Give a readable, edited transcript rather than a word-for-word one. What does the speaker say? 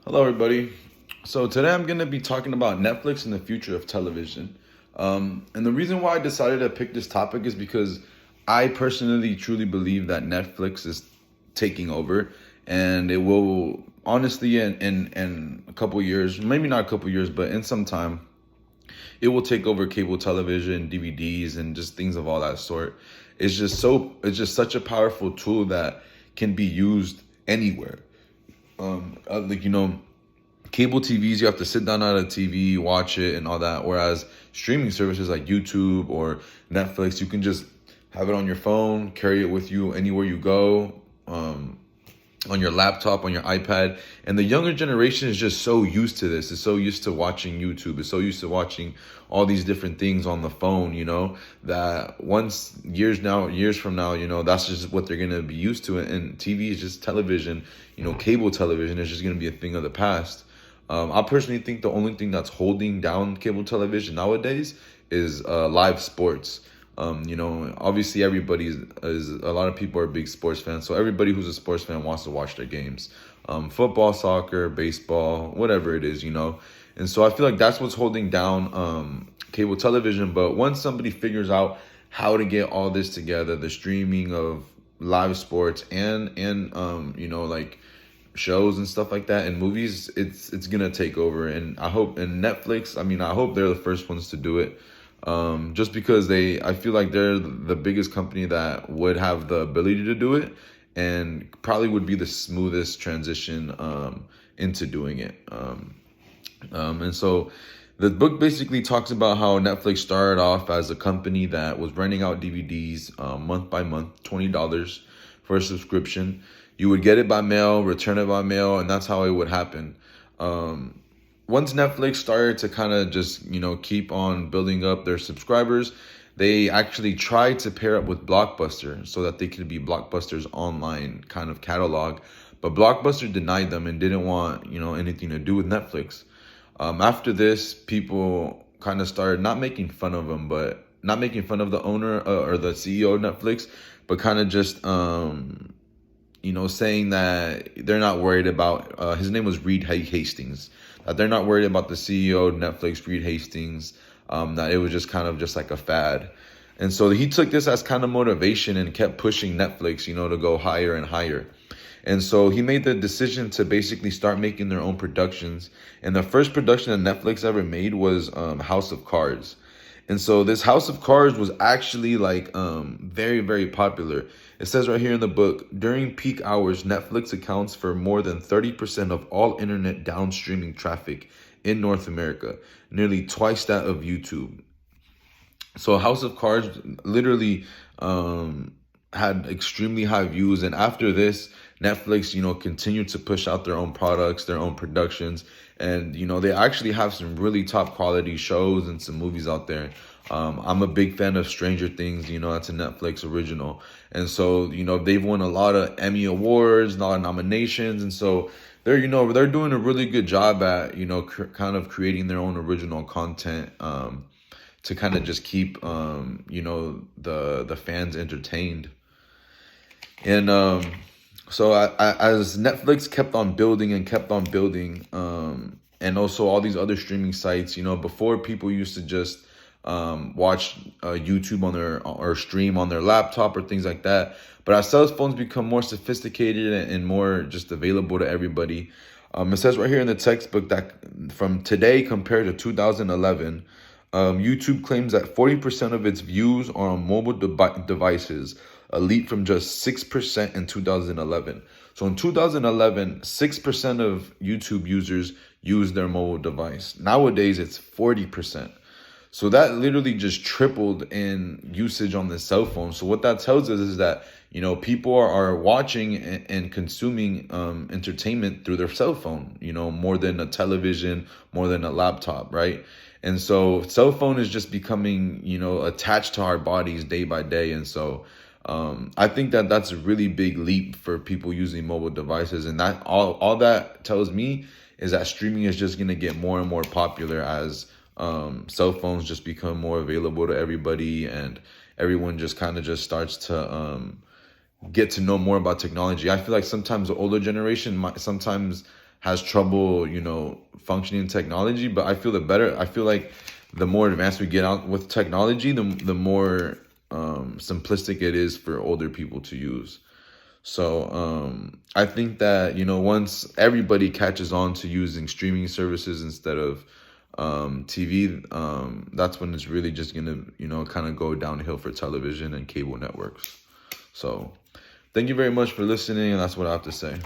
Hello, everybody. So today I'm going to be talking about Netflix and the future of television. And the reason why I decided to pick this topic is because I personally truly believe that Netflix is taking over, and it will honestly in a couple years, maybe not a couple years, but in some time, it will take over cable television, DVDs, and just things of all that sort. It's just such a powerful tool that can be used anywhere. Like cable TVs, you have to sit down at a TV, watch it, and all that. Whereas streaming services like YouTube or Netflix, you can just have it on your phone, carry it with you anywhere you go, on your laptop, on your iPad. And the younger generation is just so used to this. It's so used to watching YouTube. It's so used to watching all these different things on the phone, that years from now, that's just what they're going to be used to. And TV is just television, cable television is just going to be a thing of the past. I personally think the only thing that's holding down cable television nowadays is live sports. Obviously is a lot of people are big sports fans, so everybody who's a sports fan wants to watch their games, football, soccer, baseball, whatever it is, And so I feel like that's what's holding down cable television. But once somebody figures out how to get all this together, the streaming of live sports and like shows and stuff like that and movies, it's gonna take over. And Netflix, I hope they're the first ones to do it, just because I feel like they're the biggest company that would have the ability to do it, and probably would be the smoothest transition into doing it. And so the book basically talks about how Netflix started off as a company that was renting out DVDs month by month, $20 for a subscription. You would get it by mail, return it by mail, and that's how it would happen. Once Netflix started to kind of just, keep on building up their subscribers, they actually tried to pair up with Blockbuster so that they could be Blockbuster's online kind of catalog. But Blockbuster denied them and didn't want, anything to do with Netflix. After this, people kind of started not making fun of them, but not making fun of the owner or the CEO of Netflix, but kind of just, saying that they're not worried about, his name was Reed Hastings, that they're not worried about the CEO of Netflix, Reed Hastings, that it was just kind of just like a fad. And so he took this as kind of motivation and kept pushing Netflix, to go higher and higher. And so he made the decision to basically start making their own productions. And the first production that Netflix ever made was House of Cards. And so this House of Cards was actually like very, very popular. It says right here in the book, during peak hours, Netflix accounts for more than 30% of all internet downstreaming traffic in North America, nearly twice that of YouTube. So House of Cards literally had extremely high views. And after this, Netflix, continued to push out their own products, their own productions. And, they actually have some really top quality shows and some movies out there. I'm a big fan of Stranger Things, that's a Netflix original. And so, they've won a lot of Emmy Awards, a lot of nominations. And so they're doing a really good job at, kind of creating their own original content, to kind of just keep, the fans entertained. And so as Netflix kept on building and kept on building, and also all these other streaming sites, before people used to just watch YouTube on or stream on their laptop or things like that. But as cell phones become more sophisticated and more just available to everybody, it says right here in the textbook that from today compared to 2011, YouTube claims that 40% of its views are on mobile devices, a leap from just 6% in 2011. So in 2011, 6% of YouTube users use their mobile device. Nowadays, it's 40%. So that literally just tripled in usage on the cell phone. So what that tells us is that, people are watching and consuming entertainment through their cell phone, more than a television, more than a laptop, right? And so cell phone is just becoming, attached to our bodies day by day. And so I think that that's a really big leap for people using mobile devices. And that all that tells me is that streaming is just going to get more and more popular as cell phones just become more available to everybody, and everyone just kind of just starts to get to know more about technology. I feel like sometimes the older generation sometimes has trouble, functioning technology. But I feel like the more advanced we get out with technology, the more simplistic it is for older people to use. So I think that, once everybody catches on to using streaming services instead of TV, that's when it's really just gonna, kind of go downhill for television and cable networks. So thank you very much for listening, and that's what I have to say.